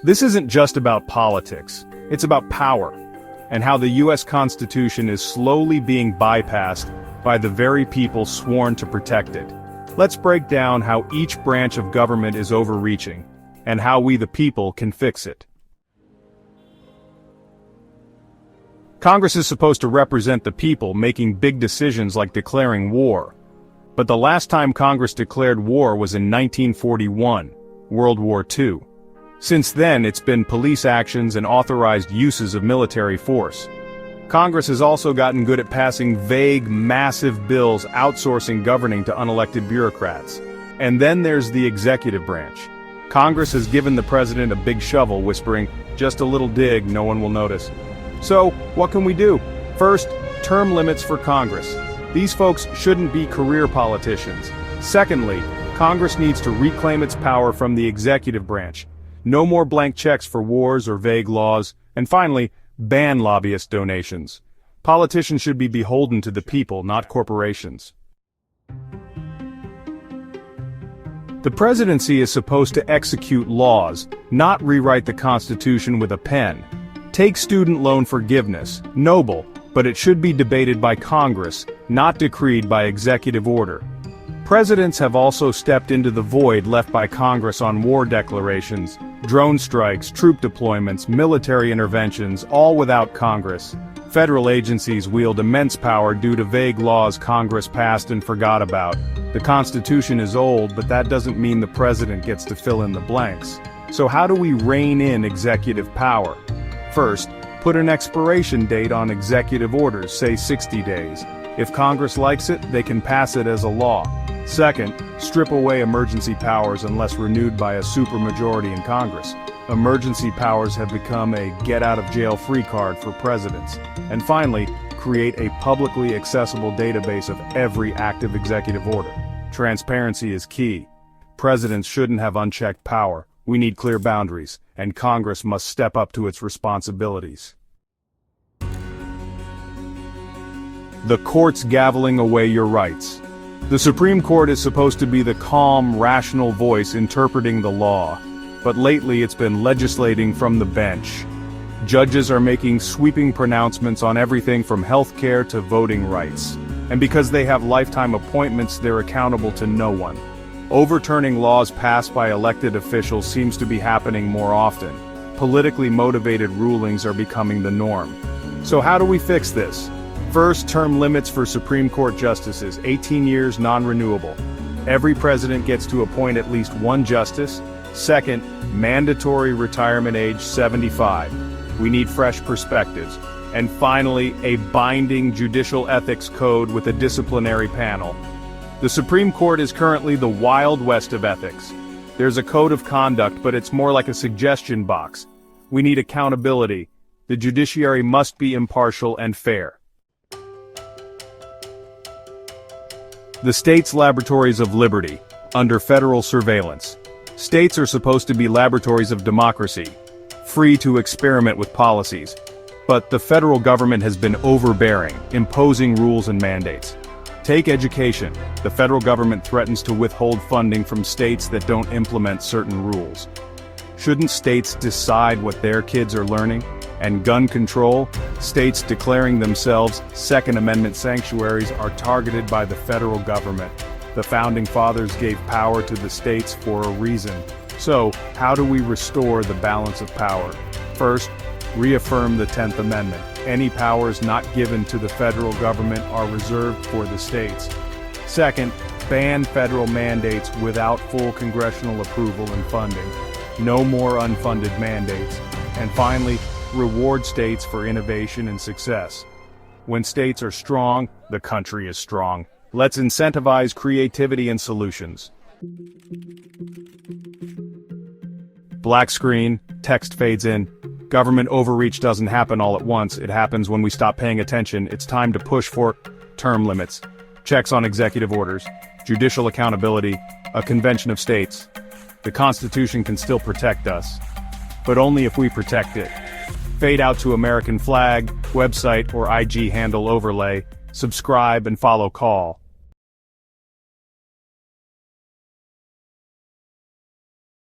This isn't just about politics, it's about power, and how the US Constitution is slowly being bypassed by the very people sworn to protect it. Let's break down how each branch of government is overreaching, and how we the people can fix it. Congress is supposed to represent the people making big decisions like declaring war. But the last time Congress declared war was in 1941, World War II. Since then, it's been police actions and authorized uses of military force. Congress has also gotten good at passing vague, massive bills outsourcing governing to unelected bureaucrats. And then there's the executive branch. Congress has given the president a big shovel, whispering, "Just a little dig, no one will notice." So, what can we do? First, term limits for Congress. These folks shouldn't be career politicians. Secondly, Congress needs to reclaim its power from the executive branch. No more blank checks for wars or vague laws. And finally, ban lobbyist donations. Politicians should be beholden to the people, not corporations. The presidency is supposed to execute laws, not rewrite the Constitution with a pen. Take student loan forgiveness, noble, but it should be debated by Congress, not decreed by executive order. Presidents have also stepped into the void left by Congress on war declarations, drone strikes, troop deployments, military interventions, all without Congress. Federal agencies wield immense power due to vague laws Congress passed and forgot about. The Constitution is old, but that doesn't mean the president gets to fill in the blanks. So how do we rein in executive power? First, put an expiration date on executive orders, say 60 days. If Congress likes it, they can pass it as a law. Second, strip away emergency powers unless renewed by a supermajority in Congress. Emergency powers have become a get-out-of-jail-free card for presidents. And finally, create a publicly accessible database of every active executive order. Transparency is key. Presidents shouldn't have unchecked power. We need clear boundaries, and Congress must step up to its responsibilities. The courts gaveling away your rights. The Supreme Court is supposed to be the calm, rational voice interpreting the law, but lately it's been legislating from the bench. Judges are making sweeping pronouncements on everything from health care to voting rights. And because they have lifetime appointments, they're accountable to no one. Overturning laws passed by elected officials seems to be happening more often. Politically motivated rulings are becoming the norm. So how do we fix this? First, term limits for Supreme Court justices, 18 years non-renewable. Every president gets to appoint at least one justice. Second, mandatory retirement age 75. We need fresh perspectives. And finally, a binding judicial ethics code with a disciplinary panel. The Supreme Court is currently the Wild West of ethics. There's a code of conduct, but it's more like a suggestion box. We need accountability. The judiciary must be impartial and fair. The states' laboratories of liberty, under federal surveillance. States are supposed to be laboratories of democracy, free to experiment with policies. But the federal government has been overbearing, imposing rules and mandates. Take education. The federal government threatens to withhold funding from states that don't implement certain rules. Shouldn't states decide what their kids are learning? And gun control? States declaring themselves Second Amendment sanctuaries are targeted by the federal government. The Founding Fathers gave power to the states for a reason. So, how do we restore the balance of power? First, reaffirm the 10th Amendment. Any powers not given to the federal government are reserved for the states. Second, ban federal mandates without full congressional approval and funding. No more unfunded mandates. And finally, reward states for innovation and success. When states are strong, the country is strong. Let's incentivize creativity and solutions. Black screen, text fades in. Government overreach doesn't happen all at once, it happens when we stop paying attention. It's time to push for term limits, checks on executive orders, judicial accountability, a convention of states. The Constitution can still protect us, but only if we protect it. Fade out to American flag, website, or IG handle overlay, subscribe and follow call.